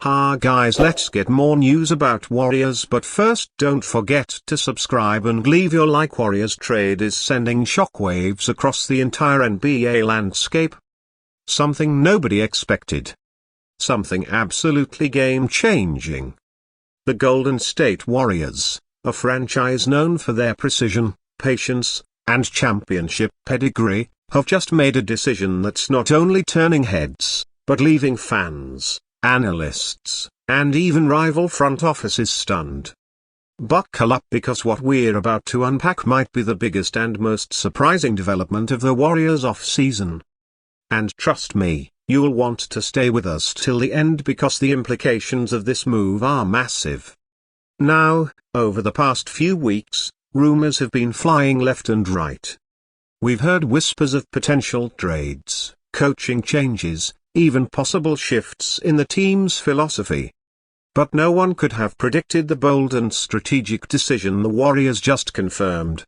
Ha guys, let's get more news about Warriors, but first don't forget to subscribe and leave your like. Warriorstrade is sending shockwaves across the entire NBA landscape. Something nobody expected. Something absolutely game-changing. The Golden State Warriors, a franchise known for their precision, patience, and championship pedigree, have just made a decision that's not only turning heads, but leaving fans, analysts, and even rival front offices stunned. Buckle up, because what we're about to unpack might be the biggest and most surprising development of the Warriors off-season. And trust me, you'll want to stay with us till the end, because the implications of this move are massive. Now, over the past few weeks, rumors have been flying left and right. We've heard whispers of potential trades, coaching changes, even possible shifts in the team's philosophy. But no one could have predicted the bold and strategic decision the Warriors just confirmed.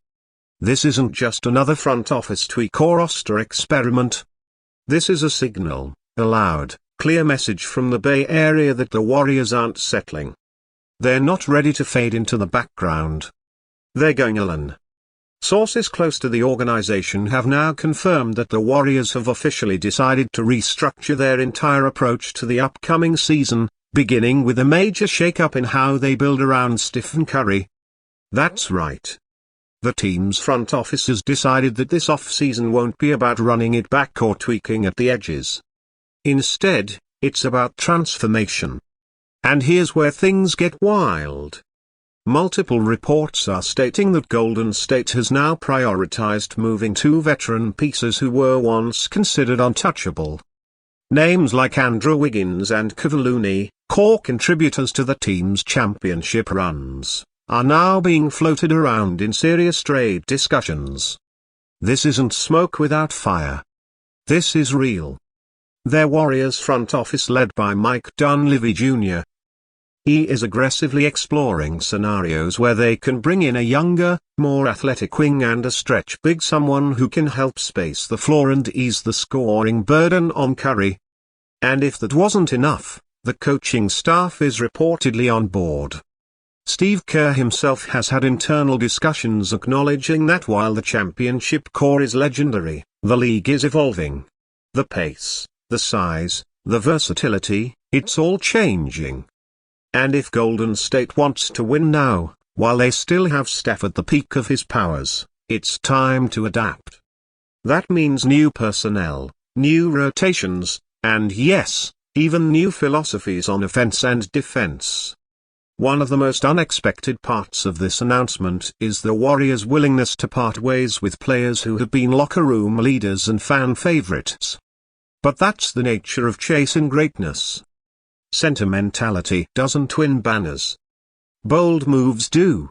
This isn't just another front office tweak or roster experiment. This is a signal, a loud, clear message from the Bay Area that the Warriors aren't settling. They're not ready to fade into the background. They're going all in. Sources close to the organization have now confirmed that the Warriors have officially decided to restructure their entire approach to the upcoming season, beginning with a major shakeup in how they build around Stephen Curry. That's right. The team's front office has decided that this off-season won't be about running it back or tweaking at the edges. Instead, it's about transformation. And here's where things get wild. Multiple reports are stating that Golden State has now prioritized moving two veteran pieces who were once considered untouchable. Names like Andrew Wiggins and Kevon Looney, core contributors to the team's championship runs, are now being floated around in serious trade discussions. This isn't smoke without fire. This is real. Their Warriors front office, led by Mike Dunleavy Jr., he is aggressively exploring scenarios where they can bring in a younger, more athletic wing and a stretch big, someone who can help space the floor and ease the scoring burden on Curry. And if that wasn't enough, the coaching staff is reportedly on board. Steve Kerr himself has had internal discussions acknowledging that while the championship core is legendary, the league is evolving. The pace, the size, the versatility, it's all changing. And if Golden State wants to win now, while they still have Steph at the peak of his powers, it's time to adapt. That means new personnel, new rotations, and yes, even new philosophies on offense and defense. One of the most unexpected parts of this announcement is the Warriors' willingness to part ways with players who have been locker room leaders and fan favorites. But that's the nature of chasing greatness. Sentimentality doesn't win banners. Bold moves do.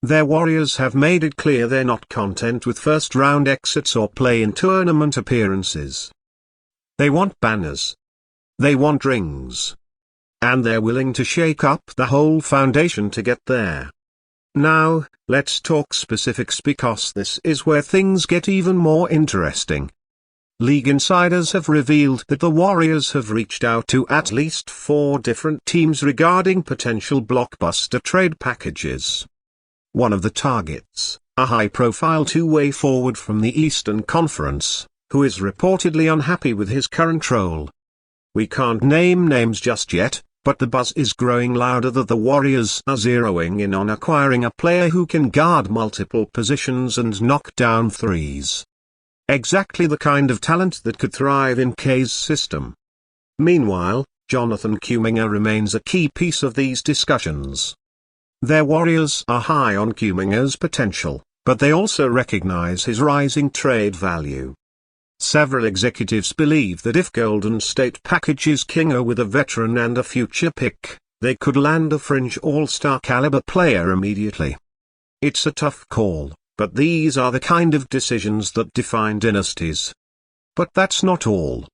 Their Warriors have made it clear they're not content with first-round exits or play-in tournament appearances. They want banners. They want rings. And they're willing to shake up the whole foundation to get there. Now, let's talk specifics, because this is where things get even more interesting. League insiders have revealed that the Warriors have reached out to at least 4 different teams regarding potential blockbuster trade packages. One of the targets, a high-profile two-way forward from the Eastern Conference, who is reportedly unhappy with his current role. We can't name names just yet, but the buzz is growing louder that the Warriors are zeroing in on acquiring a player who can guard multiple positions and knock down threes. Exactly the kind of talent that could thrive in K's system. Meanwhile, Jonathan Kuminga remains a key piece of these discussions. Their Warriors are high on Kuminga's potential, but they also recognize his rising trade value. Several executives believe that if Golden State packages Kuminga with a veteran and a future pick, they could land a fringe all-star caliber player immediately. It's a tough call, but these are the kind of decisions that define dynasties. But that's not all.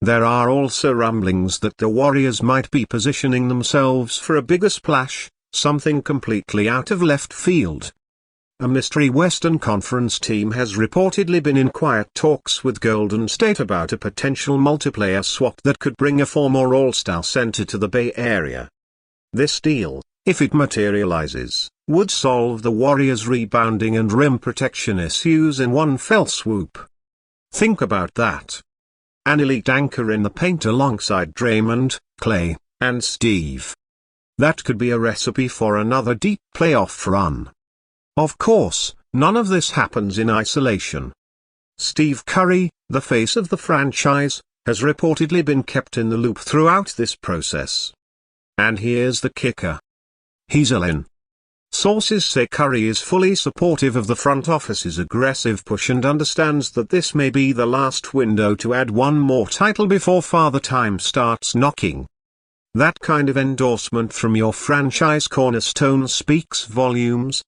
There are also rumblings that the Warriors might be positioning themselves for a bigger splash, something completely out of left field. a mystery Western Conference team has reportedly been in quiet talks with Golden State about a potential multiplayer swap that could bring a former All-Star center to the Bay Area. This deal, if it materializes, would solve the Warriors' rebounding and rim protection issues in one fell swoop. Think about that. An elite anchor in the paint alongside Draymond, Klay, and Steve. That could be a recipe for another deep playoff run. Of course, none of this happens in isolation. Steve Curry, the face of the franchise, has reportedly been kept in the loop throughout this process. And here's the kicker. He's all in. Sources say Curry is fully supportive of the front office's aggressive push and understands that this may be the last window to add one more title before Father Time starts knocking. That kind of endorsement from your franchise cornerstone speaks volumes.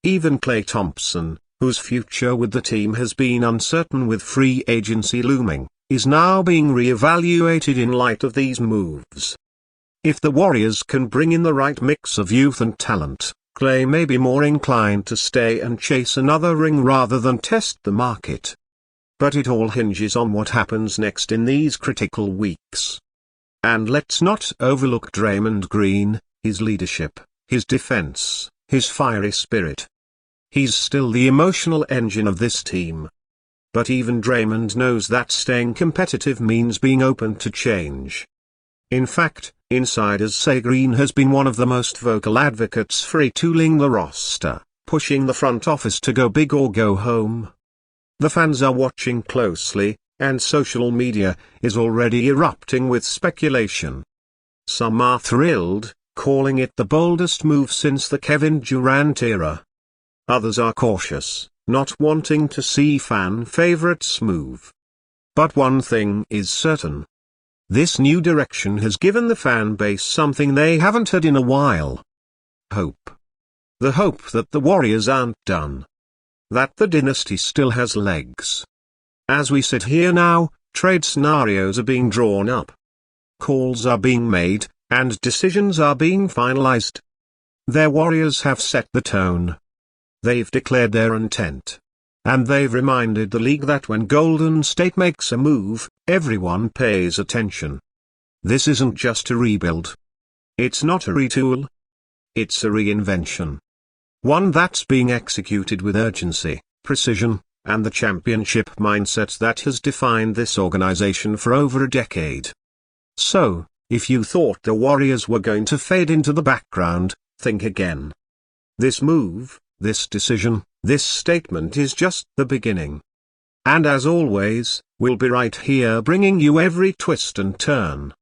Even Klay Thompson, whose future with the team has been uncertain with free agency looming, is now being re-evaluated in light of these moves. If the Warriors can bring in the right mix of youth and talent, Klay may be more inclined to stay and chase another ring rather than test the market. But it all hinges on what happens next in these critical weeks. And let's not overlook Draymond Green, his leadership, his defense, his fiery spirit. He's still the emotional engine of this team. But even Draymond knows that staying competitive means being open to change. In fact, insiders say Green has been one of the most vocal advocates for retooling the roster, pushing the front office to go big or go home. The fans are watching closely, and social media is already erupting with speculation. Some are thrilled, calling it the boldest move since the Kevin Durant era. Others are cautious, not wanting to see fan favorites move. But one thing is certain. This new direction has given the fan base something they haven't had in a while. Hope. The hope that the Warriors aren't done. That the dynasty still has legs. As we sit here now, trade scenarios are being drawn up. Calls are being made, and decisions are being finalized. Their Warriors have set the tone. They've declared their intent. And they've reminded the league that when Golden State makes a move, everyone pays attention. This isn't just a rebuild. It's not a retool. It's a reinvention. One that's being executed with urgency, precision, and the championship mindset that has defined this organization for over a decade. So, if you thought the Warriors were going to fade into the background, think again. This move, this decision, this statement is just the beginning. And as always, we'll be right here bringing you every twist and turn.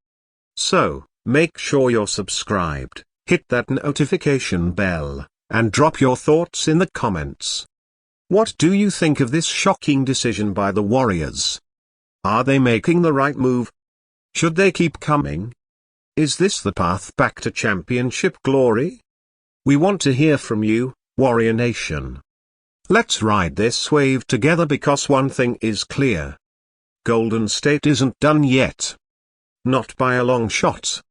So, make sure you're subscribed, hit that notification bell, and drop your thoughts in the comments. What do you think of this shocking decision by the Warriors? Are they making the right move? Should they keep coming? Is this the path back to championship glory? We want to hear from you, Warrior Nation. Let's ride this wave together because one thing is clear. Golden State isn't done yet. Not by a long shot.